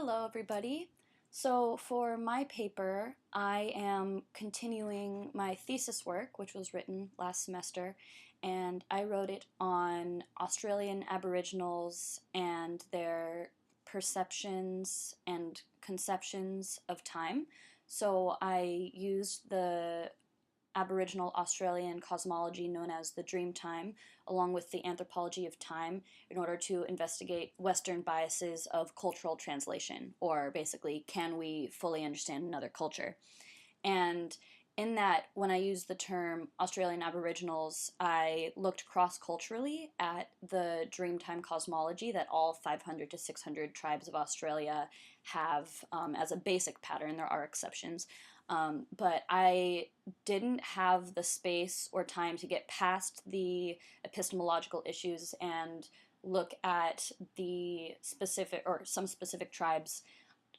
Hello, everybody. So for my paper, I am continuing my thesis work, which was written last semester, and I wrote it on Australian Aboriginals and their perceptions and conceptions of time. So I used the Aboriginal Australian cosmology known as the Dreamtime, along with the Anthropology of time, in order to investigate Western biases of cultural translation, or basically, can we fully understand another culture? And in that, when I used the term Australian Aboriginals, I looked cross-culturally at the Dreamtime cosmology that all 500 to 600 tribes of Australia have as a basic pattern. There are exceptions. But I didn't have the space or time to get past the epistemological issues and look at the specific or some specific tribes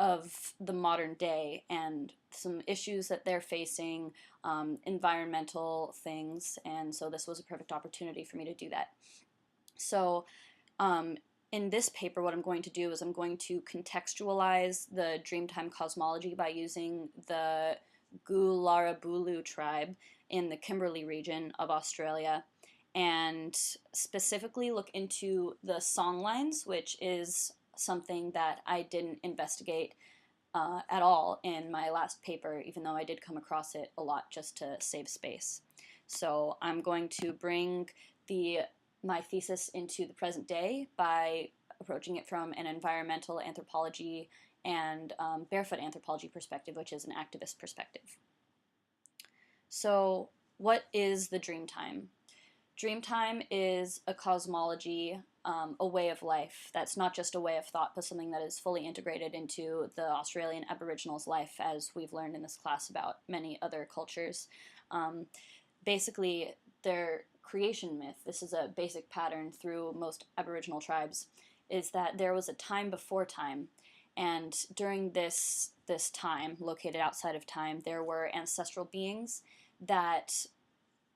of the modern day and some issues that they're facing, environmental things, and so this was a perfect opportunity for me to do that. So in this paper, what I'm going to do is I'm going to contextualize the Dreamtime cosmology by using the Goolarabooloo tribe in the Kimberley region of Australia, and specifically look into the Songlines, which is something that I didn't investigate at all in my last paper, even though I did come across it a lot just to save space. So I'm going to bring my thesis into the present day by approaching it from an environmental anthropology and barefoot anthropology perspective, which is an activist perspective. So what is the Dreamtime? Dreamtime is a cosmology, a way of life that's not just a way of thought, but something that is fully integrated into the Australian Aboriginals' life, as we've learned in this class about many other cultures. Basically, their creation myth, this is a basic pattern through most Aboriginal tribes, is that there was a time before time, and during this time, located outside of time, there were ancestral beings that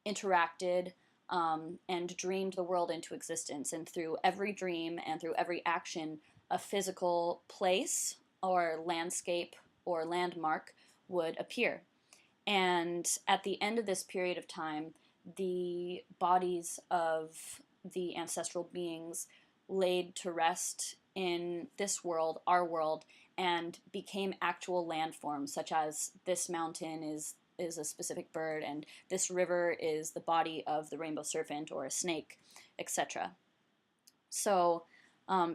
interacted and dreamed the world into existence. And through every dream and through every action, a physical place or landscape or landmark would appear. And at the end of this period of time, the bodies of the ancestral beings laid to rest in this world, our world, and became actual landforms, such as this mountain is a specific bird, and this river is the body of the rainbow serpent or a snake, etc. So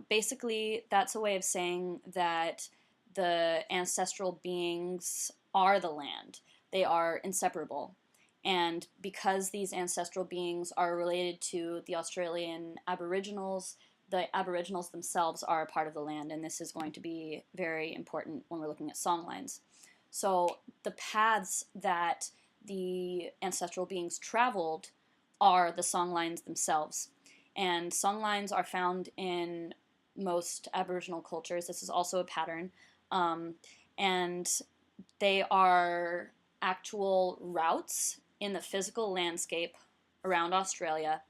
basically, that's a way of saying that the ancestral beings are the land. They are inseparable. And because these ancestral beings are related to the Australian Aboriginals, the Aboriginals themselves are a part of the land, and this is going to be very important when we're looking at songlines. So the paths that the ancestral beings traveled are the songlines themselves. And songlines are found in most Aboriginal cultures. This is also a pattern. And they are actual routes in the physical landscape around Australia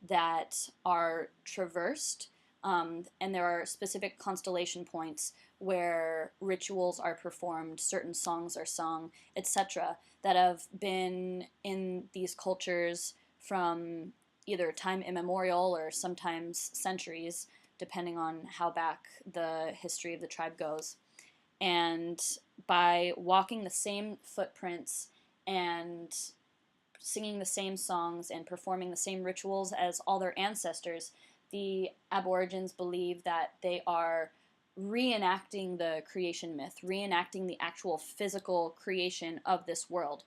that are traversed, and there are specific constellation points where rituals are performed, certain songs are sung, etc., that have been in these cultures from either time immemorial or sometimes centuries, depending on how back the history of the tribe goes. And by walking the same footprints and singing the same songs and performing the same rituals as all their ancestors, the Aborigines believe that they are reenacting the creation myth, reenacting the actual physical creation of this world.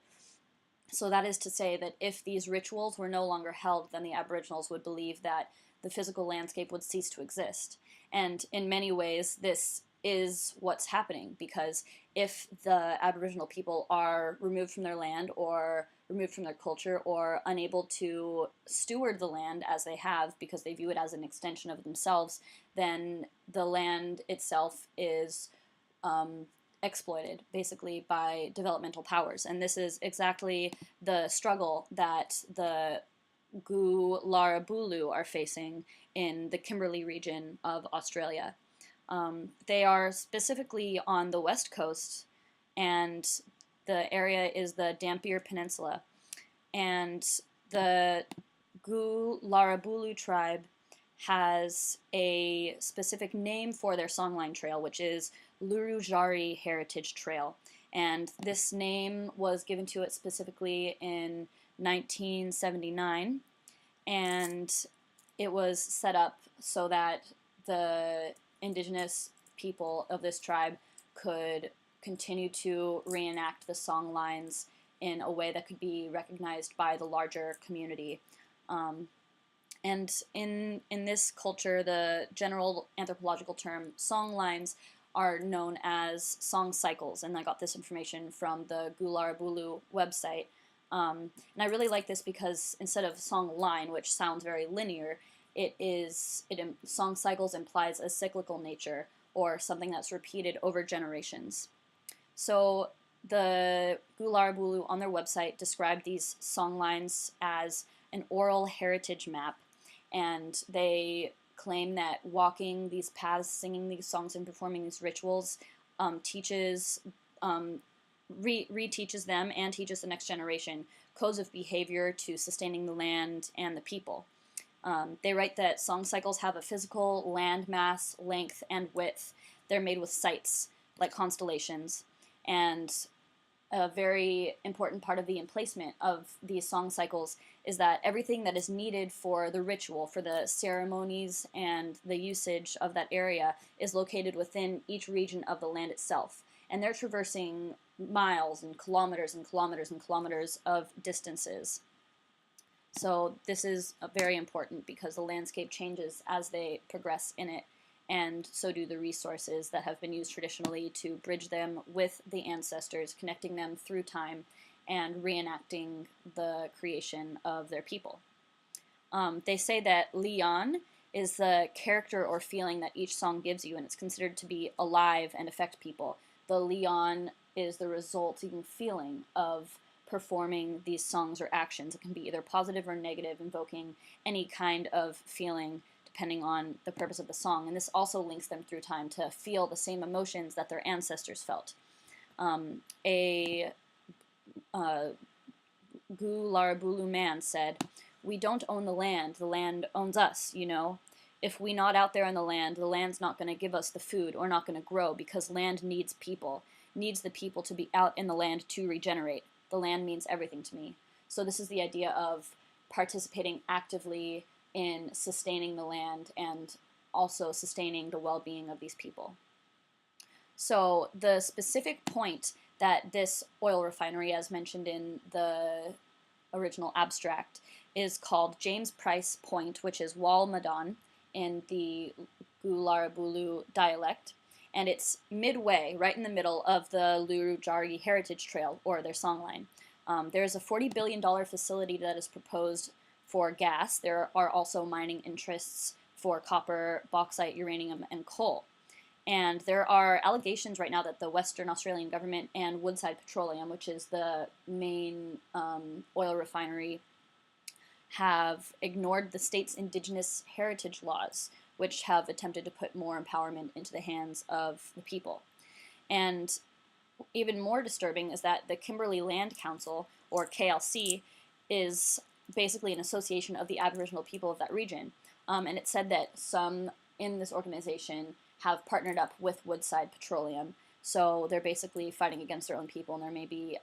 So that is to say that if these rituals were no longer held, then the Aboriginals would believe that the physical landscape would cease to exist. And in many ways, this is what's happening, because if the Aboriginal people are removed from their land or removed from their culture or unable to steward the land as they have because they view it as an extension of themselves, then the land itself is exploited basically by developmental powers. And this is exactly the struggle that the Goolarabooloo are facing in the Kimberley region of Australia. They are specifically on the west coast, and the area is the Dampier Peninsula. And the Goolarabooloo tribe has a specific name for their songline trail, which is Lurujari Heritage Trail. And this name was given to it specifically in 1979, and it was set up so that the indigenous people of this tribe could continue to reenact the song lines in a way that could be recognized by the larger community. And in this culture, the general anthropological term song lines are known as song cycles, and I got this information from the Goolarabooloo website. And I really like this because instead of song line, which sounds very linear, song cycles implies a cyclical nature, or something that's repeated over generations. So the Goolarabooloo on their website described these song lines as an oral heritage map, and they claim that walking these paths, singing these songs, and performing these rituals teaches, reteaches them and teaches the next generation codes of behavior to sustaining the land and the people. They write that song cycles have a physical land mass, length, and width. They're made with sites, like constellations, and a very important part of the emplacement of these song cycles is that everything that is needed for the ritual, for the ceremonies and the usage of that area is located within each region of the land itself. And they're traversing miles and kilometers and kilometers and kilometers of distances. So this is very important because the landscape changes as they progress in it, and so do the resources that have been used traditionally to bridge them with the ancestors, connecting them through time and reenacting the creation of their people. They say that lian is the character or feeling that each song gives you, and it's considered to be alive and affect people. The lian is the resulting feeling of performing these songs or actions. It can be either positive or negative, invoking any kind of feeling depending on the purpose of the song. And this also links them through time to feel the same emotions that their ancestors felt. A Goolarabooloo man said, "We don't own the land owns us, you know. If we not out there on the land's not going to give us the food or not going to grow because land needs people, needs the people to be out in the land to regenerate. The land means everything to me." So this is the idea of participating actively in sustaining the land and also sustaining the well-being of these people. So the specific point that this oil refinery, as mentioned in the original abstract, is called James Price Point, which is Walmadan in the Goolarabooloo dialect, and it's midway, right in the middle of the Lurujari Heritage Trail, or their songline. There's a $40 billion facility that is proposed for gas. There are also mining interests for copper, bauxite, uranium, and coal. And there are allegations right now that the Western Australian government and Woodside Petroleum, which is the main oil refinery, have ignored the state's Indigenous heritage laws, which have attempted to put more empowerment into the hands of the people. And even more disturbing is that the Kimberley Land Council, or KLC, is basically an association of the Aboriginal people of that region. And it said that some in this organization have partnered up with Woodside Petroleum. So they're basically fighting against their own people, and there may be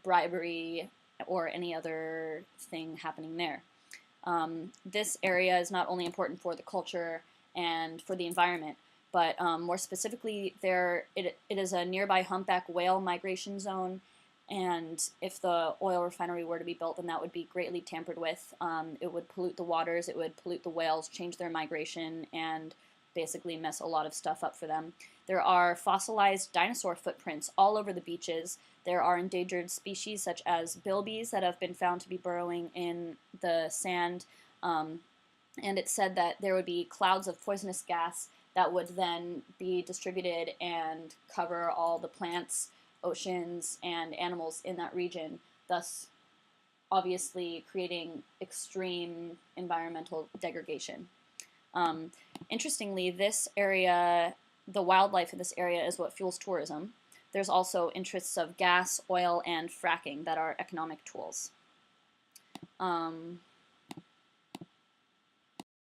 bribery or any other thing happening there. This area is not only important for the culture and for the environment, but more specifically, it is a nearby humpback whale migration zone, and if the oil refinery were to be built, then that would be greatly tampered with. It would pollute the waters, it would pollute the whales, change their migration, and basically mess a lot of stuff up for them. There are fossilized dinosaur footprints all over the beaches. There are endangered species such as bilbies that have been found to be burrowing in the sand. And it's said that there would be clouds of poisonous gas that would then be distributed and cover all the plants, oceans, and animals in that region, thus obviously creating extreme environmental degradation. Interestingly, this area the wildlife in this area is what fuels tourism. There's also interests of gas, oil, and fracking that are economic tools.